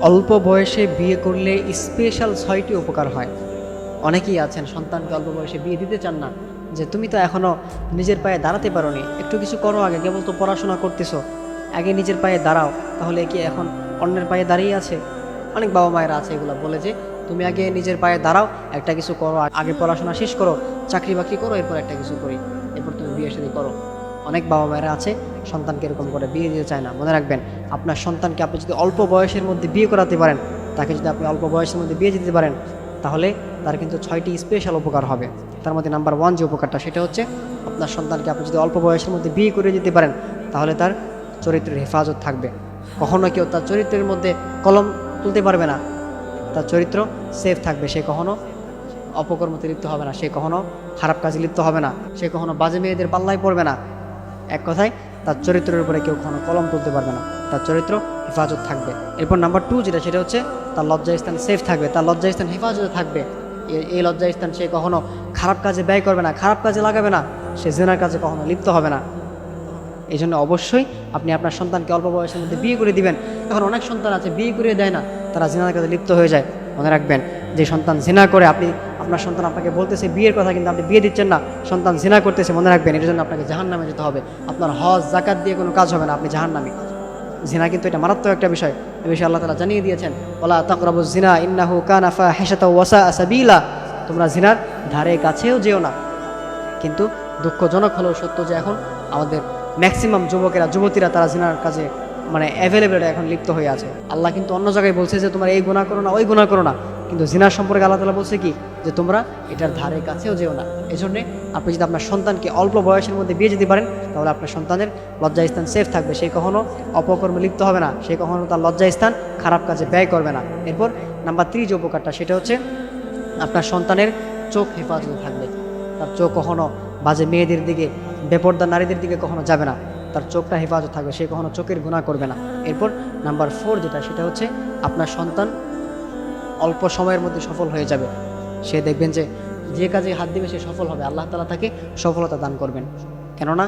অল্প বয়সে বিয়ে করলে স্পেশাল ৬টি উপকার হয়। অনেকেই আছেন সন্তানকে অল্প বয়সে বিয়ে দিতে চান না, যে তুমি তো এখনও নিজের পায়ে দাঁড়াতে পারোনি, একটু কিছু করো, আগে কেবল তো পড়াশোনা করতেছো, আগে নিজের পায়ে দাঁড়াও, তাহলে কি এখন অন্যের পায়ে দাঁড়িয়ে আছে? অনেক বাবা মায়েরা আছে এগুলো বলে যে তুমি আগে নিজের পায়ে দাঁড়াও, একটা কিছু করো, আগে পড়াশোনা শেষ করো, চাকরি বাকরি করো, এরপর একটা কিছু করি, এরপর তুমি বিয়ে শাদী করো। অনেক বাবা মায়েরা আছে সন্তানকে এরকম করে বিয়ে দিতে চায় না। মনে রাখবেন, আপনার সন্তানকে আপনি যদি অল্প বয়সের মধ্যে বিয়ে করাতে পারেন, তাকে যদি আপনি অল্প বয়সের মধ্যে বিয়ে দিতে পারেন, তাহলে তার কিন্তু 6টি স্পেশাল উপকার হবে। তার মধ্যে নাম্বার 1 যে উপকারটা, সেটা হচ্ছে আপনার সন্তানকে আপনি যদি অল্প বয়সের মধ্যে বিয়ে করে দিতে পারেন, তাহলে তার চরিত্রের হেফাজত থাকবে। কখনো কেউ তার চরিত্রের মধ্যে কলম তুলতে পারবে না, তার চরিত্র সেফ থাকবে, সে কখনো অপকর্মতে লিপ্ত হবে না, সে কখনো খারাপ কাজে লিপ্ত হবে না, সে কখনো বাজে মেয়েদের পাল্লায় পড়বে না। এক কথায় তার চরিত্রের উপরে কেউ কখনো কলম তুলতে পারবে না, তার চরিত্র হেফাজত থাকবে। এরপর নাম্বার 2 যেটা, সেটা হচ্ছে তার লজ্জাস্থান সেফ থাকবে, তার লজ্জাস্থান হেফাজতে থাকবে। এই লজ্জাস্থান সে কখনো খারাপ কাজে ব্যয় করবে না, খারাপ কাজে লাগাবে না, সে জেনার কাজে কখনো লিপ্ত হবে না। এই জন্য অবশ্যই আপনি আপনার সন্তানকে অল্প বয়সের মধ্যে বিয়ে করে দিবেন। এখন অনেক সন্তান আছে বিয়ে করে দেয় না, তারা জিনার কাজে লিপ্ত হয়ে যায়। মনে রাখবেন, যে সন্তান জিনা করে, আপনার সন্তান আপনাকে বলতেছে বিয়ের কথা, কিন্তু আপনি বিয়ে দিচ্ছেন না, সন্তান জিনা করতেছে, মনে রাখবেন এর জন্য আপনাকে জাহান্নামে যেতে হবে। আপনার হজ জাকাত দিয়ে কোনো কাজ হবে না, আপনি জাহান্নামী। জিনা কিন্তু এটা মারাত্মক একটা বিষয়, এই বিষয়ে আল্লাহ তাআলা জানিয়ে দিয়েছেন, ওয়ালা তাকরাবুজ জিনা ইন্নাহু কানা ফাহিশাতাও ওয়া সাআ সাবিলা। তোমরা জিনার ধারে কাছেও যেও না। কিন্তু দুঃখজনক হলেও সত্য যে এখন আমাদের ম্যাক্সিমাম যুবতীরা তারা জিনার কাজে অ্যাভেলেবেল এখন লিপ্ত হয়ে আছে। আল্লাহ কিন্তু অন্য জায়গায় বলছে যে তোমরা এই গুনাহ করো না, ওই গুনাহ করো না, কিন্তু জিনার সম্পর্কে আল্লাহ তাআলা বলছে কি, যে তোমরা এটার ধারে কাছেও যেও না। এই জন্যে আপনি যদি আপনার সন্তানকে অল্প বয়সের মধ্যে বিয়ে দিতে পারেন, তাহলে আপনার সন্তানের লজ্জাস্থান সেফ থাকবে, সে কখনো অপকর্মে লিপ্ত হবে না, সে কখনো তার লজ্জাস্থান খারাপ কাজে ব্যয় করবে না। এরপর নাম্বার 3 যে উপকারটা, সেটা হচ্ছে আপনার সন্তানের চোখ হেফাজতে থাকবে। তার চোখ কখনো বাজে মেয়েদের দিকে, বেপরদা নারীদের দিকে কখনো যাবে না, তার চোখটা হেফাজত থাকবে, সে কখনো চোখের গুনাহ করবে না। এরপর নাম্বার 4 যেটা, সেটা হচ্ছে আপনার সন্তান অল্প সময়ের মধ্যে সফল হয়ে যাবে। সে দেখবেন যে যে কাজে হাত দিবে সে সফল হবে, আল্লাহ তাআলা তাকে সফলতা দান করবেন। কেননা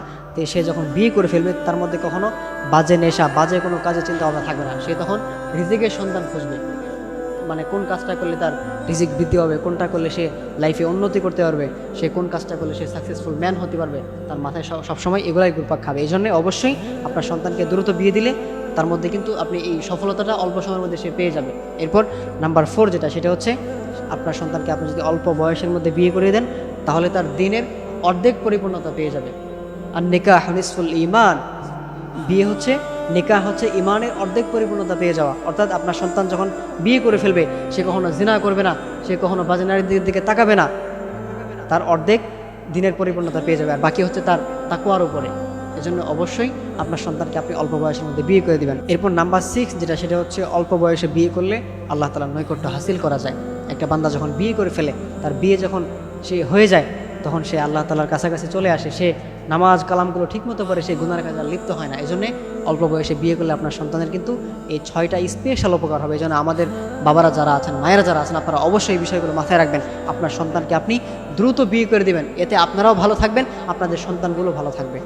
সে যখন বিয়ে করে ফেলবে, তার মধ্যে কখনো বাজে নেশা, বাজে কোনো কাজে চিন্তা ভাবনা থাকবে না। সে তখন রিজিকের সন্ধান খুঁজবে, কোন কাজটা করলে তার রিজিক বৃদ্ধি হবে, কোনটা করলে সে লাইফে উন্নতি করতে পারবে, সে কোন কাজটা করলে সে সাকসেসফুল ম্যান হতে পারবে, তার মাথায় সবসময় এগুলাই ঘুরপাক খাবে। এই জন্য অবশ্যই আপনার সন্তানকে দ্রুত বিয়ে দিলে তার মধ্যে কিন্তু আপনি এই সফলতাটা অল্প সময়ের মধ্যে সে পেয়ে যাবে। এরপর নাম্বার 4 যেটা, সেটা হচ্ছে আপনার সন্তানকে আপনি যদি অল্প বয়সের মধ্যে বিয়ে করে দেন, তাহলে তার দিনের অর্ধেক পরিপূর্ণতা পেয়ে যাবে। আর নিকাহ নিসফুল ঈমান, বিয়ে হচ্ছে, নিকাহ হচ্ছে ইমানের অর্ধেক পরিপূর্ণতা পেয়ে যাওয়া। অর্থাৎ আপনার সন্তান যখন বিয়ে করে ফেলবে, সে কখনো জিনা করবে না, সে কখনো বাজে নারীদের দিকে তাকাবে না, তার অর্ধেক দিনের পরিপূর্ণতা পেয়ে যাবে, আর বাকি হচ্ছে তার তাকওয়ার উপরে। এজন্য অবশ্যই আপনার সন্তানকে আপনি অল্প বয়সের মধ্যে বিয়ে করে দিবেন। এরপর নাম্বার 6 যেটা, সেটা হচ্ছে অল্প বয়সে বিয়ে করলে আল্লাহ তাআলার নৈকট্য হাসিল করা যায়। একটা বান্দা যখন বিয়ে করে ফেলে, তার বিয়ে যখন সে হয়ে যায়, তখন সে আল্লাহ তাআলার কাছাকাছি চলে আসে, সে নামাজ কালামগুলো ঠিকমতো পড়ে, সে গুনার কাজে লিপ্ত হয় না। এই জন্যে অল্প বয়সে বিয়ে করলে আপনার সন্তানের কিন্তু এই 6টা স্পেশাল উপকার হবে। এই জন্য আমাদের বাবারা যারা আছেন, মায়েরা যারা আছেন, আপনারা অবশ্যই এই বিষয়গুলো মাথায় রাখবেন। আপনার সন্তানকে আপনি দ্রুত বিয়ে করে দিবেন, এতে আপনারাও ভালো থাকবেন, আপনাদের সন্তানগুলো ভালো থাকবে।